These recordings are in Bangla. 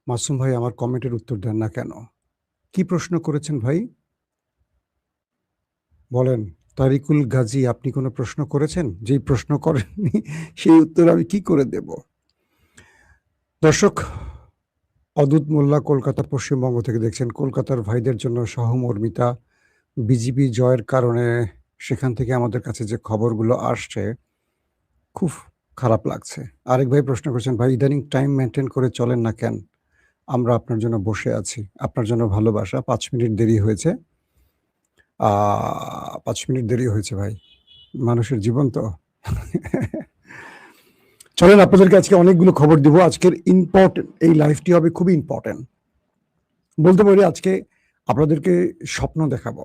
মাসুম ভাই আমার কমেন্টের উত্তর দেন না কেন? কি প্রশ্ন করেছেন ভাই? বলেন। তারিকুল গাজী, আপনি কোনো প্রশ্ন করেছেন? যেই প্রশ্ন করেননি সেই উত্তর আমি কি করে দেব? দর্শক, অদূত মোল্লা কলকাতা পশ্চিমবঙ্গ থেকে দেখছেন। কলকাতার ভাইদের জন্য সহমর্মিতা। বিজিবি জয়ের কারণে সেখান থেকে আমাদের কাছে যে খবরগুলো আসছে খুব খারাপ লাগছে। আরেক ভাই প্রশ্ন করেছেন, ভাই ইদানিং টাইম মেনটেন করে চলেন না কেন? আমরা আপনার জন্য বসে আছি। আপনার জন্য ভালোবাসা। ৫ মিনিট দেরি হয়েছে। ৫ মিনিট দেরি হয়েছে ভাই। মানুষের জীবন তো। চলেন আপনাদেরকে আজকে অনেকগুলো খবর দিব। আজকের ইম্পর্টেন্ট এই লাইভটি হবে খুবই ইম্পর্টেন্ট। বলতে পারি আজকে আপনাদেরকে স্বপ্ন দেখাবো,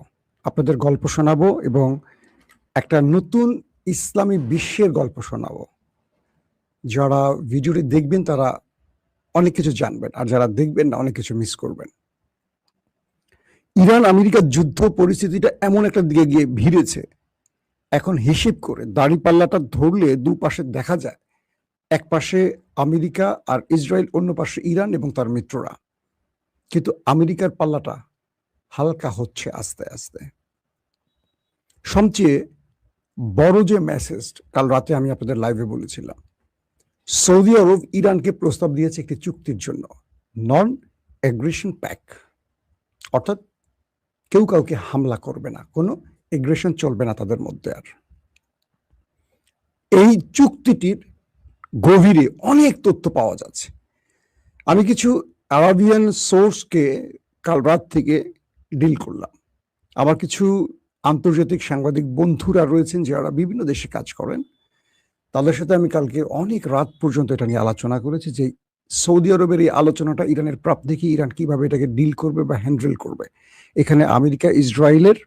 আপনাদের গল্প শোনাবো এবং একটা নতুন ইসলামী বিশ্বের গল্প শোনাবো। যারা ভিডিওটি দেখবেন তারা অনেক কিছু জানবেন, আর যারা দেখবেন না অনেক কিছু মিস করবেন। ইরান আমেরিকার যুদ্ধ পরিস্থিতিটা এমন একটা দিকে গিয়ে ভিড়েছে, এখন হিসেব করে দাড়িপাল্লাটা ধরলে দুপাশে দেখা যায়, এক পাশে আমেরিকা আর ইসরায়েল, অন্য পাশে ইরান এবং তার মিত্ররা। কিন্তু আমেরিকার পাল্লাটা হালকা হচ্ছে আস্তে আস্তে। সবচেয়ে বড় যে মেসেজ, কাল রাতে আমি আপনাদের লাইভে বলেছিলাম, সৌদি আরব ইরানকে প্রস্তাব দিয়েছে একটি চুক্তির জন্য, নন এগ্রেশন প্যাক, অর্থাৎ কেউ কাউকে হামলা করবে না, কোনো এগ্রেশন চলবে না তাদের মধ্যে। আর এই চুক্তিটির গভীরে অনেক তথ্য পাওয়া যাচ্ছে। আমি কিছু আরাবিয়ান সোর্সকে কাল রাত থেকে ডিল করলাম। আমার কিছু আন্তর্জাতিক সাংবাদিক বন্ধুরা রয়েছেন যারা বিভিন্ন দেশে কাজ করেন, তাদের সাথে আমি কালকে অনেক রাত পর্যন্ত এটা নিয়ে আলোচনা করেছি যে সৌদি আরবের এই আলোচনাটা ইরানের প্রাপ্তি কি, ইরান কিভাবে এটাকে ডিল করবে বা হ্যান্ডেল করবে, এখানে আমেরিকা ইসরায়েলের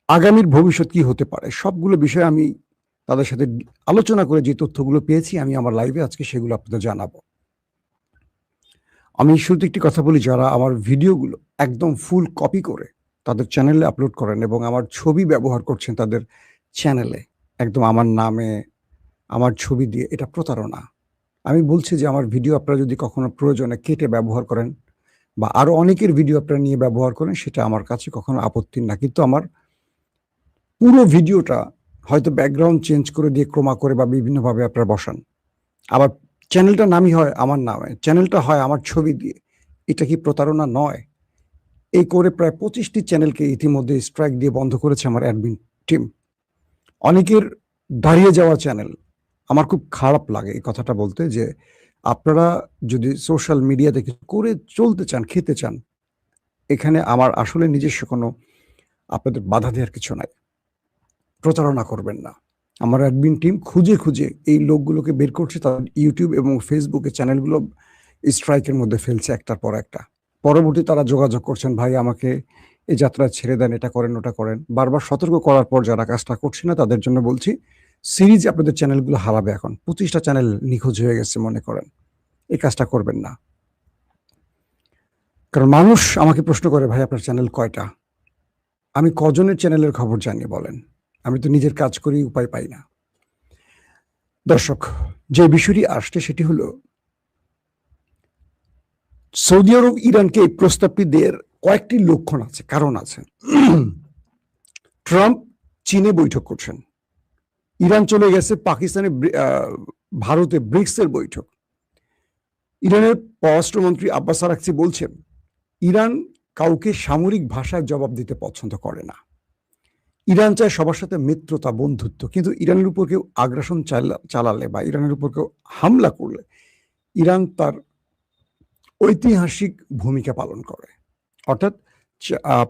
আগামীর ভবিষ্যৎ কি হতে পারে, সবগুলো বিষয়ে আমি তাদের সাথে আলোচনা করে যে তথ্যগুলো পেয়েছি আমি আমার লাইভে আজকে সেগুলো আপনাদের জানাবো। আমি শুরুতে একটি কথা বলি, যারা আমার ভিডিওগুলো একদম ফুল কপি করে তাদের চ্যানেলে আপলোড করেন এবং আমার ছবি ব্যবহার করছেন তাদের চ্যানেলে, একদম আমার নামে আমার ছবি দিয়ে, এটা প্রতারণা। আমি বলছি যে আমার ভিডিও আপনারা যদি কখনো প্রয়োজনে কেটে ব্যবহার করেন বা আরো অনেকের ভিডিও আপনারা নিয়ে ব্যবহার করেন, সেটা আমার কাছে কখনো আপত্তি না, কিন্তু আমার পুরো ভিডিওটা হয়তো ব্যাকগ্রাউন্ড চেঞ্জ করে দিয়ে ক্রমা করে বা বিভিন্নভাবে আপনারা বসান, আবার চ্যানেলটার নামই হয় আমার নামে, চ্যানেলটা হয় আমার ছবি দিয়ে, এটা কি প্রতারণা নয়? এই করে প্রায় 25টি চ্যানেলকে ইতিমধ্যে স্ট্রাইক দিয়ে বন্ধ করেছে আমার অ্যাডমিন টিম। অনেকের দাঁড়িয়ে যাওয়া চ্যানেল। আমার খুব খারাপ লাগে এই কথাটা বলতে, যে আপনারা যদি সোশ্যাল মিডিয়াতে কিছু করে চলতে চান, খেতে চান, এখানে আমার আসলে নিজস্ব কোনো আপনাদের বাধা দেওয়ার কিছু নাই। প্রতারণা করবেন না। আমার অ্যাডমিন টিম খুঁজে খুঁজে এই লোকগুলোকে বের করছে, তাদের ইউটিউব এবং ফেসবুকে চ্যানেলগুলো স্ট্রাইকের মধ্যে ফেলছে একটার পর একটা। পরবর্তী তারা যোগাযোগ করছেন, ভাই আমাকে এই যাত্রা ছেড়ে দেন, এটা করেন ওটা করেন। বারবার সতর্ক করার পর যারা কাজটা করছে না তাদের জন্য বলছি, সিরিজ আপনাদের চ্যানেলগুলো হারাবে। এখন 25টা চ্যানেল নিখোঁজ হয়ে গেছে মনে করেন। এই কাজটা করবেন না। কারণ মানুষ আমাকে প্রশ্ন করে, ভাই আপনার চ্যানেল কয়টা? আমি কজনের চ্যানেলের খবর জানি বলেন? আমি তো নিজের কাজ করি, উপায় পাই না। দর্শক, যে বিষয়টি আসছে সেটি হলো, সৌদি আরব ইরানকে এই প্রস্তাবটি দেওয়ার কয়েকটি লক্ষণ আছে, কারণ আছে। ট্রাম্প চীনে বৈঠক করছেন, ইরান চলে গেছে পাকিস্তানে, ভারতে ব্রিক্সের বৈঠক। ইরানের পররাষ্ট্রমন্ত্রী আব্বাস আরাকচি বলছেন, ইরান কাউকে সামরিক ভাষায় জবাব দিতে পছন্দ করে না। ইরান চায় সবার সাথে মিত্রতা, বন্ধুত্ব, কিন্তু ইরানের উপর কেউ আগ্রাসন চালালে বা ইরানের উপর কেউ হামলা করলে ইরান তার ঐতিহাসিক ভূমিকা পালন করে। অর্থাৎ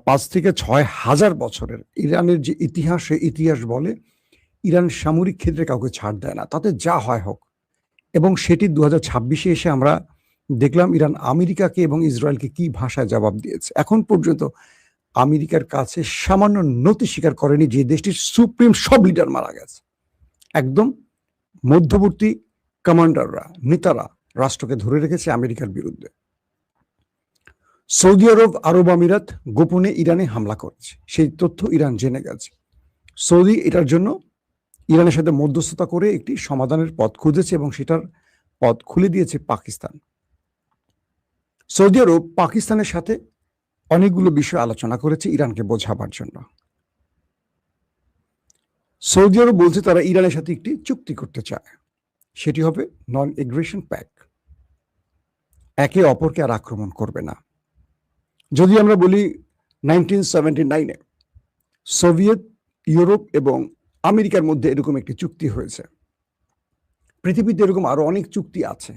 5 থেকে 6,000 বছরের ইরানের যে ইতিহাস, সেই ইতিহাস বলে ইরান সামরিক ক্ষেত্রে কাউকে ছাড় দেয় না, তাতে যা হয় হোক। এবং সেটি 2026-এ এসে আমরা দেখলাম ইরান আমেরিকাকে এবং ইসরায়েলকে কি ভাষায় জবাব দিয়েছে। এখন পর্যন্ত আমেরিকার কাছে সামান্য নতি স্বীকার করেনি, যে দেশটির সুপ্রিম সব লিডার মারা গেছে। একদম মধ্যবর্তী কমান্ডাররা, নেতারা রাষ্ট্রকে ধরে রেখেছে আমেরিকার বিরুদ্ধে। সৌদি আরব, আরব আমিরাত গোপনে ইরানে হামলা করেছে, সেই তথ্য ইরান জেনে গেছে। সৌদি এটার জন্য ইরানের সাথে মধ্যস্থতা করে একটি সমাধানের পথ খুঁজেছে এবং সেটার পথ খুলে দিয়েছে পাকিস্তান। সৌদি আরব পাকিস্তানের সাথে অনেকগুলো বিষয় আলোচনা করেছে ইরানকে বোঝাবার জন্য। সৌদি আরব বলছে তারা ইরানের সাথে একটি চুক্তি করতে চায়, সেটি হবে নন এগ্রেশন প্যাক্ট, একে অপরকে আর আক্রমণ করবে না। যদি আমরা বলি 1979-এ সোভিয়েত ইউরোপ এবং আমেরিকার মধ্যে এরকম একটি চুক্তি হয়েছে, পৃথিবীতে এরকম আরো অনেক চুক্তি আছে।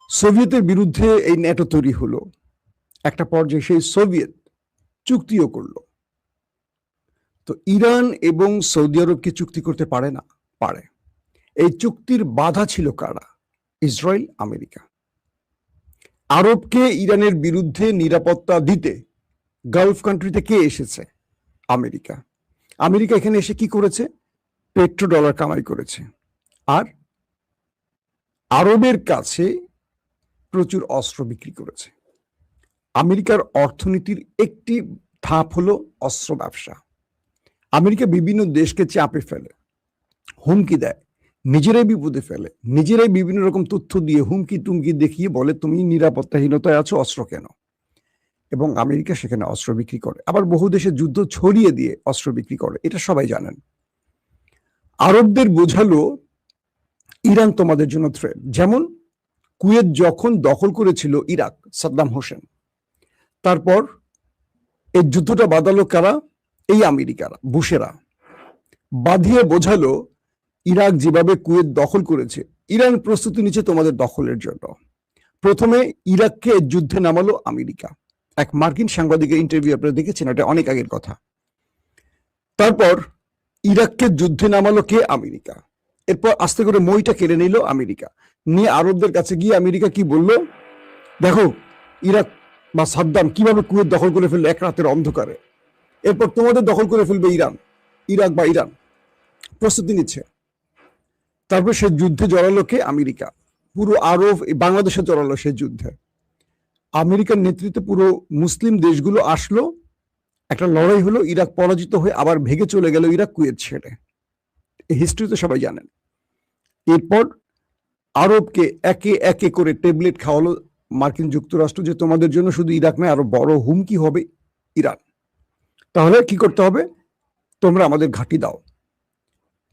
সোভিয়েতের বিরুদ্ধে এই ন্যাটো তৈরি হলো, একটা পর্যায়ে সেই সোভিয়েত চুক্তিও করলো। তো ইরান এবং সৌদি আরব কি চুক্তি করতে পারে না? পারে। এই চুক্তির বাধা ছিল কারা? Israel, America. আরবকে ইরানের বিরুদ্ধে নিরাপত্তা দিতে গালফ কান্ট্রিতে কে এসেছে? আমেরিকা। আমেরিকা এখানে এসে কি করেছে? পেট্রো ডলার কামাই করেছে, আর আরবের কাছে প্রচুর অস্ত্র বিক্রি করেছে। আমেরিকার অর্থনীতির একটি ধাপ হলো অস্ত্র ব্যবসা। আমেরিকা বিভিন্ন দেশকে চাপে ফেলে, হুমকি দেয়, নিজেরাই বিপদে ফেলে, নিজেরাই বিভিন্ন রকম তথ্য দিয়ে হুমকি টুমকি দেখিয়ে বলে তুমি নিরাপত্তাহীনতায় আছো, অস্ত্র কেন। এবং আমেরিকা সেখানে অস্ত্র বিক্রি করে, আবার বহু দেশে যুদ্ধ ছড়িয়ে দিয়ে অস্ত্র বিক্রি করে, এটা সবাই জানেন। আরবদের বোঝালো ইরান তোমাদের জন্য থ্রেট। যেমন কুয়েত যখন দখল করেছিল ইরাক, সাদ্দাম হোসেন, তারপর এই যুদ্ধটা বাঁধালো কারা? এই আমেরিকারা, বুশেরা বাঁধিয়ে বোঝালো ইরাক যেভাবে কুয়েত দখল করেছে, ইরান প্রস্তুতি নিচ্ছে তোমাদের দখলের জন্য। প্রথমে ইরাককে যুদ্ধে নামালো আমেরিকা, এক মার্কিন সাংবাদিকের ইন্টারভিউ আপনারা দেখেছেন, এটা অনেক আগের কথা। তারপর ইরাককে যুদ্ধে নামালো কে? আমেরিকা। এরপর আস্তে করে মইটা কেড়ে নিল আমেরিকা, নিয়ে আরবদের কাছে গিয়ে আমেরিকা কি বলল? দেখো ইরাক বা সাদ্দাম কিভাবে কুয়েত দখল করে ফেললো এক রাতের অন্ধকারে, এরপর তোমাদের দখল করে ফেলবে ইরান, ইরাক বা ইরান প্রস্তুতি নিচ্ছে। তারপর সে যুদ্ধে জড়ালো কে? আমেরিকা। পুরো আরব, বাংলাদেশে জড়ালো সে যুদ্ধে। আমেরিকার নেতৃত্বে পুরো মুসলিম দেশগুলো আসলো, একটা লড়াই হলো, ইরাক পরাজিত হয়ে আবার ভেগে চলে গেল ইরাক কুয়েত ছেড়ে। এই হিস্ট্রি তো সবাই জানেন। এরপর আরবকে একে একে করে ট্যাবলেট খাওয়ালো মার্কিন যুক্তরাষ্ট্র, যে তোমাদের জন্য শুধু ইরাক নয়, আরো বড় হুমকি হবে ইরান। তাহলে কি করতে হবে? তোমরা আমাদের ঘাঁটি দাও।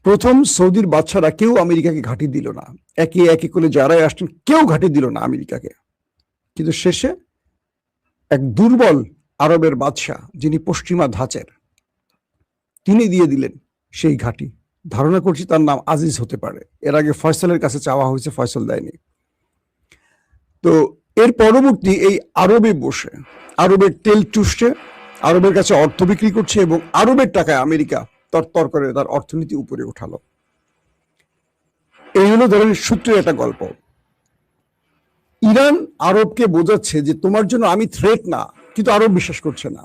প্রথম সৌদির বাদশারা কেউ আমেরিকাকে ঘাঁটি দিল না, একে একে করে যারাই আসছেন কেউ ঘাঁটি দিল না আমেরিকাকে। কিন্তু শেষে এক দুর্বল আরবের বাদশাহ, যিনি পশ্চিমা ধাঁচের, তিনি দিয়ে দিলেন সেই ঘাঁটি। ধারণা করছি তার নাম আজিজ হতে পারে। এর আগে ফয়সালের কাছে চাওয়া হয়েছে, ফয়সাল দেয়নি। তো এর পরবর্তী এই আরবে বসে আরবের তেল চুষছে, আরবের কাছে অর্থ বিক্রি করছে, এবং আরবের টাকায় আমেরিকা তরতর করে তার অর্থনীতি উপরে উঠালো। এই হলো ধরেন সূত্রের একটা গল্প। ইরান আরবকে বোঝাচ্ছে যে তোমার জন্য আমি থ্রেট না, কিন্তু আরব বিশ্বাস করছে না।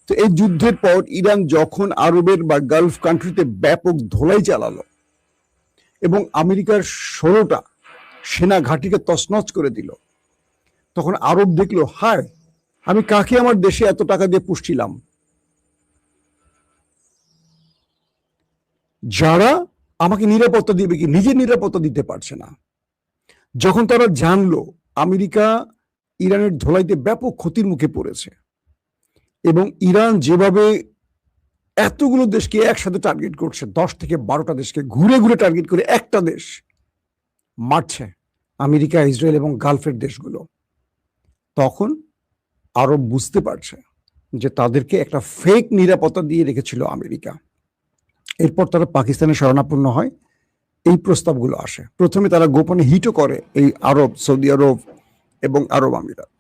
তো এই যুদ্ধের পর ইরান যখন আরবের বা গালফ কান্ট্রিতে ব্যাপক ধোলাই চালালো এবং আমেরিকার 16টা সেনা ঘাঁটিকে তছনছ করে দিল, তখন আরব দেখলো, হায় আমি কাকে আমার দেশে এত টাকা দিয়ে পুষছিলাম, যারা আমাকে নিরাপত্তা দিবে, কি নিজের নিরাপত্তা দিতে পারছে না। যখন তারা জানলো আমেরিকা ইরানের ধোলাইতে ব্যাপক ক্ষতির মুখে পড়েছে, এবং ইরান যেভাবে এতগুলো দেশকে একসাথে টার্গেট করছে, 10 থেকে 12টা দেশকে ঘুরে ঘুরে টার্গেট করে একটা দেশ মারছে, আমেরিকা, ইসরায়েল এবং গালফের দেশগুলো, তখন আরব বুঝতে পারছে যে তাদেরকে একটা ফেক নিরাপত্তা দিয়ে রেখেছিল আমেরিকা। এরপর তারা পাকিস্তানে শরণাপন্ন হয়, এই প্রস্তাবগুলো আসে। প্রথমে তারা গোপনে হিটও করে এই আরব, সৌদি আরব এবং আরব আমিরাত।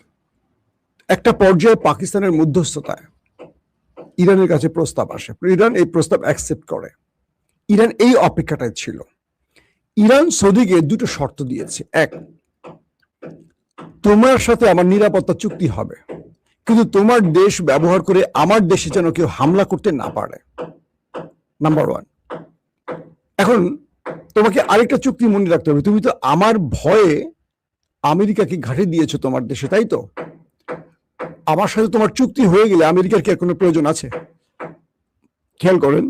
একটা পর্যায়ে পাকিস্তানের মধ্যস্থতায় ইরানের কাছে প্রস্তাব আসে, ইরান এই প্রস্তাব অ্যাকসেপ্ট করে। ইরান এই অপেক্ষাটায় ছিল। ইরান সৌদিকে দুটো শর্ত দিয়েছে। এক, তোমার সাথে আমার নিরাপত্তা চুক্তি হবে, কিন্তু তোমার দেশ ব্যবহার করে আমার দেশে যেন কেউ হামলা করতে না পারে, নাম্বার ওয়ান। এখন তোমাকে আরেকটা চুক্তি মনে রাখতে হবে, তুমি তো আমার ভয়ে আমেরিকাকে ঘাঁটি দিয়েছো তোমার দেশে, তাই তো? আমার সাথে তোমার চুক্তি হয়ে গেলে আমেরিকার কি কোনো প্রয়োজন আছে? খেয়াল করেন,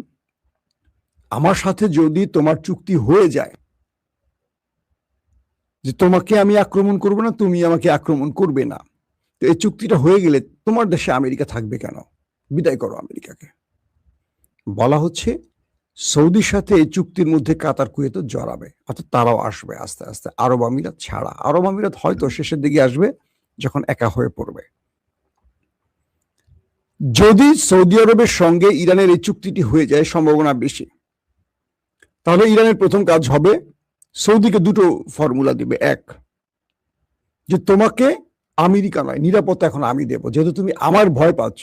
আমার সাথে যদি তোমার চুক্তি হয়ে যায় যে তোমাকে আমি আক্রমণ করবো না, তুমি আমাকে আক্রমণ করবে না। তো এই চুক্তিটা হয়ে গেলে তোমার দেশে আমেরিকা থাকবে কেন? বিদায় করো আমেরিকাকে। বলা হচ্ছে সৌদির সাথে এই চুক্তির মধ্যে কাতার কুয়েত জড়াবে, অর্থাৎ তারাও আসবে আস্তে আস্তে, আরব আমিরাত ছাড়া। আরব আমিরাত হয়তো শেষের দিকে আসবে যখন একা হয়ে পড়বে। যদি সৌদি আরবের সঙ্গে ইরানের এই চুক্তিটি হয়ে যায়, সম্ভাবনা বেশি, তাহলে ইরানের প্রথম কাজ হবে সৌদিকে দুটো ফর্মুলা দিবে। এক, যে তোমাকে আমেরিকা নয়, নিরাপত্তা এখন আমি দেব, যেহেতু তুমি আমার ভয় পাচ্ছ।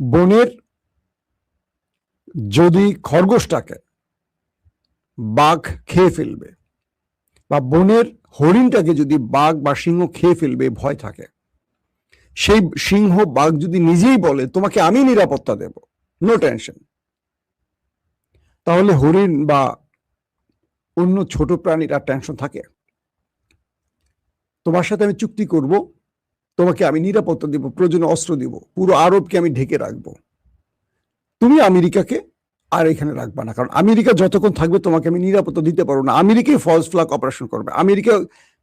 বনের যদি খরগোশটাকে বাঘ খেয়ে ফেলবে, বা বনের হরিণটাকে যদি বাঘ বা সিংহ খেয়ে ফেলবে ভয় থাকে, সেই সিংহ বাঘ যদি নিজেই বলে তোমাকে আমি নিরাপত্তা দেব, নো টেনশন, তাহলে হরিণ বা অন্য ছোট প্রাণীর আর টেনশন থাকে? তোমার সাথে আমি চুক্তি করব, তোমাকে আমি নিরাপত্তা দিব, প্রয়োজনে অস্ত্র দিব, পুরো আরবকে আমি ঢেকে রাখবো, তুমি আমেরিকাকে আর এখানে রাখবা না, কারণ আমেরিকা যতক্ষণ থাকবে তোমাকে আমি নিরাপত্তা দিতে পারবো না। আমেরিকাই ফলস ফ্ল্যাগ অপারেশন করবে, আমেরিকা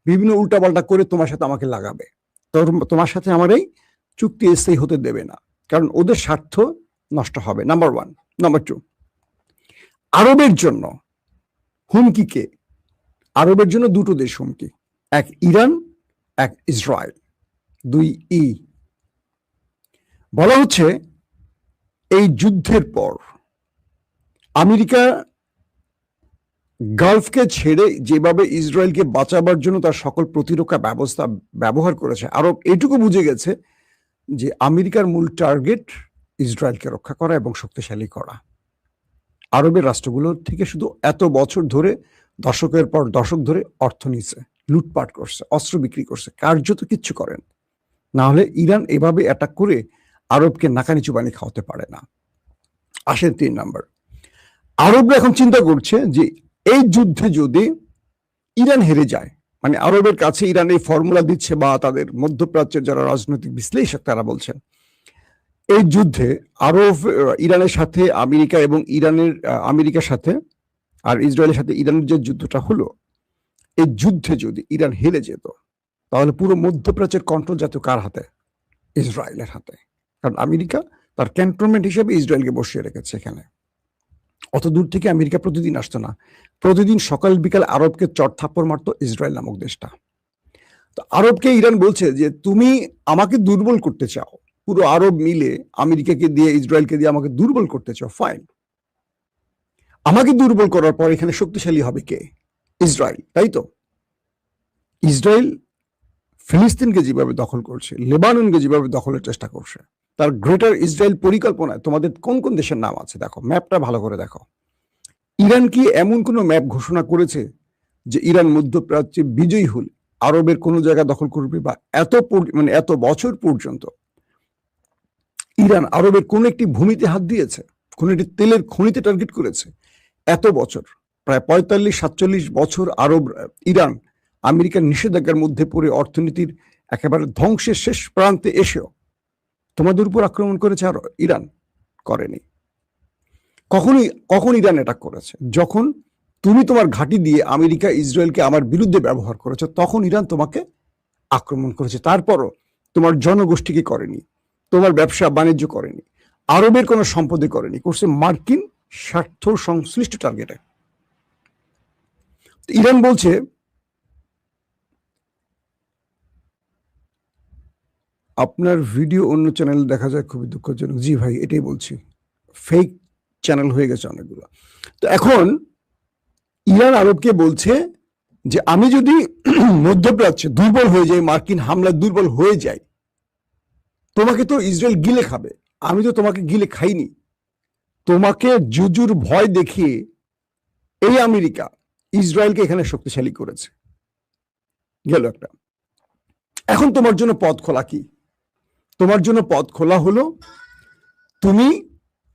বিভিন্ন উল্টাপাল্টা করে তোমার সাথে আমাকে লাগাবে, তোমার সাথে আমার এই চুক্তি স্থায়ী হতে দেবে না, কারণ ওদের স্বার্থ নষ্ট হবে। Number one. নাম্বার টু, আরবের জন্য হুমকি কে? আরবের জন্য দুটো দেশ হুমকি, এক ইরান, এক ইসরায়েল, দুই ই। বলা হচ্ছে এই যুদ্ধের পর আমেরিকা গালফকে ছেড়ে যেভাবে ইসরায়েলকে বাঁচাবার জন্য তার সকল প্রতিরক্ষা ব্যবস্থা ব্যবহার করেছে, আরব এটুকু বুঝে গেছে যে আমেরিকার মূল টার্গেট ইসরায়েলকে রক্ষা করা এবং শক্তিশালী করা। আরবের রাষ্ট্রগুলোর থেকে শুধু এত বছর ধরে, দশকের পর দশক ধরে অর্থ নিচ্ছে, লুটপাট করছে, অস্ত্র বিক্রি করছে, কার্যত কিচ্ছু করেন না। হলে ইরান এভাবে অ্যাটাক করে আরবকে নাকানি চুবানি খাওয়াতে পারে না। আসেন 3 নাম্বার। আরবরা এখন চিন্তা করছে যে এই যুদ্ধে যদি ইরান হেরে যায়, মানে আরবের কাছে ইরান এই ফর্মুলা দিচ্ছে, বা তাদের মধ্যপ্রাচ্যের যারা রাজনৈতিক বিশ্লেষক তারা বলছেন এই যুদ্ধে আরব, ইরানের সাথে আমেরিকা এবং আমেরিকার সাথে আর ইসরায়েলের সাথে ইরানের যে যুদ্ধটা হলো, এই যুদ্ধে যদি ইরান হেরে যেত, তাহলে পুরো মধ্যপ্রাচ্যের কন্ট্রোল যেত কার হাতে? ইসরায়েলের হাতে। কারণ আমেরিকা তার ক্যান্টনমেন্ট হিসেবে ইসরায়েলকে বসিয়ে রেখেছে এখানে। অত দূর থেকে আমেরিকা প্রতিদিন আসতো না, প্রতিদিন সকাল বিকাল আরবকে চট থাপ্পড় মারতো ইসরায়েল নামক দেশটা। তো আরবকে ইরান বলছে যে তুমি আমাকে দুর্বল করতে চাও, পুরো আরব মিলে আমেরিকাকে দিয়ে ইসরায়েলকে দিয়ে আমাকে দুর্বল করতে চাও, ফাইন। আমাকে দুর্বল করার পর এখানে শক্তিশালী হবে কে? ইসরায়েল, তাই তো? ইসরায়েল ফিলিস্তিনকে যেভাবে দখল করছে, লেবাননকে যেভাবে দখলের চেষ্টা করছে, তার গ্রেটার ইসরায়েল পরিকল্পনায় তোমাদের কোন কোন দেশের নাম আছে দেখো, ম্যাপটা ভালো করে দেখো। ইরান কি এমন কোন ম্যাপ ঘোষণা করেছে যে ইরান মধ্যপ্রাচ্যে বিজয়ী হলে আরবের কোন জায়গা দখল করবে? বা এত বছর পর্যন্ত ইরান আরবের কোন একটি ভূমিতে হাত দিয়েছে? কোন একটি তেলের খনিতে টার্গেট করেছে? এত বছর, প্রায় 45-47 বছর ইরান আমেরিকার নিষেধাজ্ঞার মধ্যে পড়ে অর্থনীতির একেবারে ধ্বংসের শেষ প্রান্তে এসেও তোমাদের উপর আক্রমণ করেছে আর ইরান করেনি। কখন ইরান অ্যাটাক করেছে? যখন তুমি তোমার ঘাঁটি দিয়ে আমেরিকা ইসরায়েলকে আমার বিরুদ্ধে ব্যবহার করেছে, তখন ইরান তোমাকে আক্রমণ করেছে। তারপরও তোমার জনগোষ্ঠীকে করেনি, তোমার ব্যবসা বাণিজ্য করেনি, আরবের কোনো সম্পদে করেনি, করছে মার্কিন স্বার্থ সংশ্লিষ্ট টার্গেটে। ইরান বলছে আপনার ভিডিও অন্য চ্যানেলে দেখা যায়, খুবই দুঃখজনক। জি ভাই, এটাই বলছি, ফেক চ্যানেল হয়ে গেছে অনেকগুলো। তো এখন ইরান আরবকে বলছে যে আমি যদি মধ্যপ্রাচ্যে দুর্বল হয়ে যাই, মার্কিন হামলা দুর্বল হয়ে যাই, তোমাকে তো ইসরায়েল গিলে খাবে। আমি তো তোমাকে গিলে খাইনি, তোমাকে জুজুর ভয় দেখিয়ে এই আমেরিকা ইসরায়েলকে এখানে শক্তিশালী করেছে। গেল একটা। এখন তোমার জন্য পথ খোলা কি? তোমার জন্য পথ খোলা হলো তুমি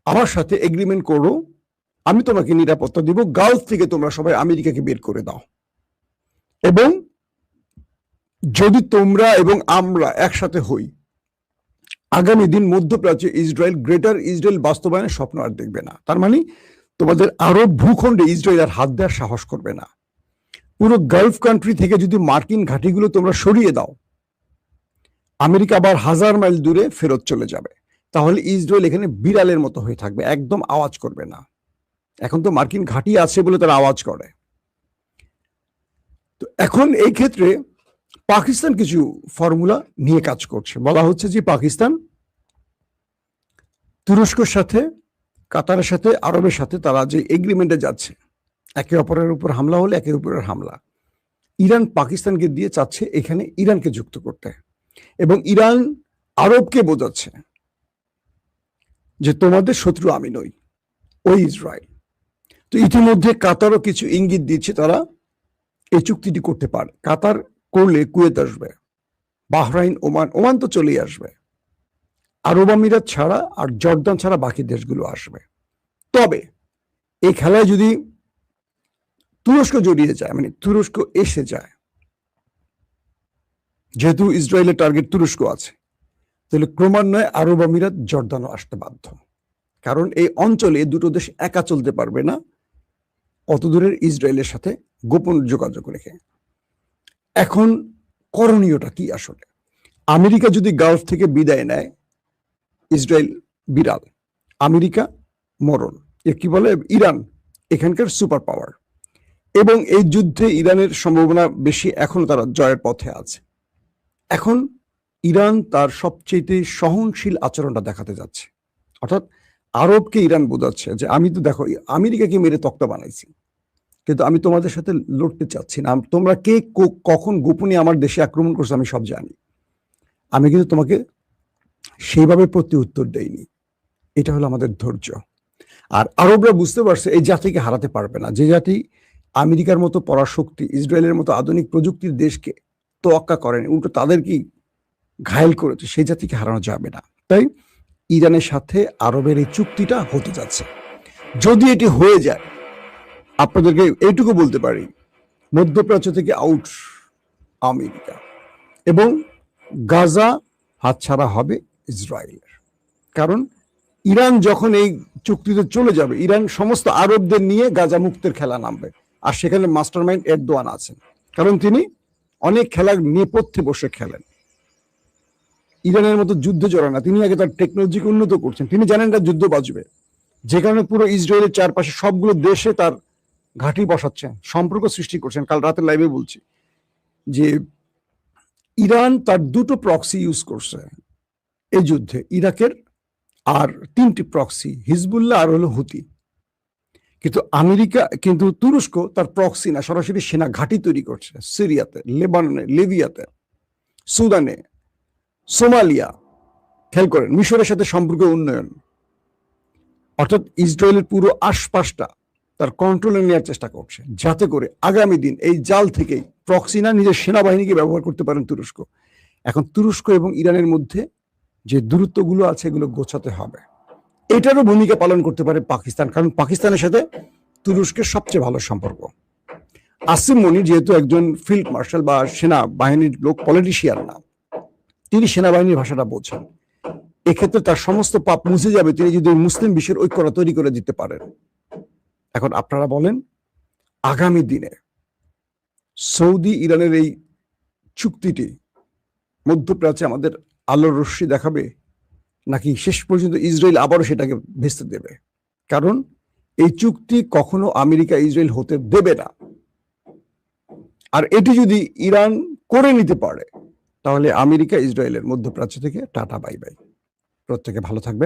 আমার সাথে এগ্রিমেন্ট করো, আমি তোমাকে নিরাপত্তা দিব, গালফ থেকে তোমরা সবাই আমেরিকাকে বের করে দাও, এবং যদি তোমরা এবং আমরা একসাথে হই, আগামী দিন মধ্যপ্রাচ্যে গ্রেটার ইসরায়েল বাস্তবায়নের স্বপ্ন আর দেখবে না। তার মানে তোমাদের আরব ভূখণ্ডে ইসরায়েল আর হাত দেওয়ার সাহস করবে না। পুরো গালফ কান্ট্রি থেকে যদি মার্কিন ঘাঁটিগুলো তোমরা সরিয়ে দাও, আমেরিকা আবার 1000 মাইল দূরে ফেরত চলে যাবে। তাহলে ইসরায়েল এখানে বিড়ালের মতো হয়ে থাকবে, একদম আওয়াজ করবে না। এখন তো মার্কিন ঘাঁটি আছে বলে তারা আওয়াজ করে। তো এখন এই ক্ষেত্রে পাকিস্তান কিছু ফর্মুলা নিয়ে কাজ করছে। বলা হচ্ছে যে পাকিস্তান তুরস্কের সাথে, কাতারের সাথে, আরবের সাথে তারা যে এগ্রিমেন্টে যাচ্ছে, একে অপরের উপর হামলা হলে একে অপরের হামলা, ইরান পাকিস্তানকে দিয়ে চাচ্ছে এখানে ইরানকে যুক্ত করতে, এবং ইরান আরবকে বোঝাচ্ছে যে তোমাদের শত্রু আমি নই, ওই ইসরায়েল। তো ইতিমধ্যে কাতারও কিছু ইঙ্গিত দিচ্ছে তারা এই চুক্তিটি করতে পারে। কাতার করলে কুয়েত আসবে, বাহরাইন, ওমান, ওমান তো চলেই আসবে, আরব আমিরাত ছাড়া আর জর্দান ছাড়া বাকি দেশগুলো আসবে। তবে এই খেলায় যদি তুরস্ক জড়িয়ে যায়, মানে তুরস্ক এসে যায়, যেহেতু ইসরায়েলের টার্গেট তুরস্ক আছে, তাহলে ক্রমান্বয়ে আরব আমিরাত, জর্দানও আসতে বাধ্য। কারণ এই অঞ্চলে দুটো দেশ একা চলতে পারবে না অত দূরের ইসরায়েলের সাথে গোপন যোগাযোগ রেখে। এখন করণীয়টা কি আসলে? আমেরিকা যদি গালফ থেকে বিদায় নেয়, ইসরায়েল বিড়াল, আমেরিকা মরণ, এ কি বলে ইরান এখানকার সুপার পাওয়ার, এবং এই যুদ্ধে ইরানের সম্ভাবনা বেশি, এখনো তারা জয়ের পথে আছে। এখন ইরান তার সবচেয়ে সহনশীল আচরণটা দেখাতে যাচ্ছে, অর্থাৎ আরবকে ইরান বোঝাচ্ছে যে আমি তো দেখো আমেরিকাকে মেরে তক্তা বানাইছি, কিন্তু আমি তোমাদের সাথে লড়তে চাচ্ছি না। তোমরা কে কখন গোপনে আমার দেশে আক্রমণ করছো আমি সব জানি, আমি কিন্তু তোমাকে সেইভাবে প্রতি উত্তর দেইনি। এটা হলো আমাদের ধৈর্য। আর আরবরা বুঝতে পারছে এই জাতিকে হারাতে পারবে না। যে জাতি আমেরিকার মতো পরাশক্তি, ইসরায়েলের মতো আধুনিক প্রযুক্তির দেশকে তোয়াক্কা করেনি, উল্টো তাদেরকেই ঘায়েল করেছে, সেই জাতিকে হারানো যাবে না। তাই ইরানের সাথে আরবের এই চুক্তিটা হতে যাচ্ছে। যদি এটি হয়ে যায়, আপনাদেরকে এইটুকু বলতে পারি, মধ্যপ্রাচ্য থেকে আউট আমেরিকা, এবং গাজা হাতছাড়া হবে ইসরায়েলের। কারণ ইরান যখন এই চুক্তিতে চলে যাবে, ইরান সমস্ত আরবদের নিয়ে গাজা মুক্তের খেলা নামবে, আর সেখানে মাস্টারমাইন্ড এরদোয়ান আছেন, কারণ তিনি অনেক খেলার নেপথ্যে বসে খেলেন। ইরানের মতো যুদ্ধে জড়ান না, তিনি আগে তার টেকনোলজিকে উন্নত করছেন, তিনি জানেন তার যুদ্ধ বাঁচবে, যে কারণে পুরো ইসরায়েলের চারপাশে সবগুলো দেশে তার ঘাঁটি বসাচ্ছেন, সম্পর্ক সৃষ্টি করছেন। কাল রাতে লাইভে বলছি যে ইরান তার দুটো প্রক্সি ইউজ করছে এই যুদ্ধে, ইরাকের আর 3টি প্রক্সি, হিজবুল্লাহ আর হলো হুতি। কিন্তু আমেরিকা, কিন্তু তুরস্ক তার প্রক্সি না, সরাসরি সেনা ঘাঁটি তৈরি করছে সিরিয়াতে, লেবাননে, লিবিয়াতে, সুদানে, সোমালিয়া, খেয়াল করেন মিশরের সাথে সম্পর্ক উন্নয়ন, অর্থাৎ ইসরায়েলের পুরো আশপাশটা তার কন্ট্রোলে নেওয়ার চেষ্টা করছে, যাতে করে আগামী দিন এই জাল থেকেই প্রক্সি না, নিজের সেনাবাহিনীকে ব্যবহার করতে পারেন তুরস্ক। এখন তুরস্ক এবং ইরানের মধ্যে যে দূরত্বগুলো আছে এগুলো গোছাতে হবে। এটারও ভূমিকা পালন করতে পারে পাকিস্তান, কারণ পাকিস্তানের সাথে তুরস্কের সবচেয়ে ভালো সম্পর্ক। আসিম মনির যেহেতু একজন ফিল্ড মার্শাল বা সেনাবাহিনীর লোক, পলিটিশিয়ান না, তিনি সেনাবাহিনীর ভাষাটা বোঝেন। এক্ষেত্রে তার সমস্ত পাপ মুছে যাবে তিনি যদি মুসলিম বিশ্বের ঐক্যতা তৈরি করে দিতে পারেন। এখন আপনারা বলেন, আগামী দিনে সৌদি ইরানের এই চুক্তিটি মধ্যপ্রাচ্যে আমাদের আলোর রশ্মি দেখাবে, নাকি শেষ পর্যন্ত ইসরায়েল আবারও সেটাকে ভেস্তে দেবে? কারণ এই চুক্তি কখনো আমেরিকা ইসরায়েল হতে দেবে না। আর এটি যদি ইরান করে নিতে পারে, তাহলে আমেরিকা ইসরায়েলের মধ্যপ্রাচ্য থেকে টাটা বাই বাই। প্রত্যেকে ভালো থাকবেন।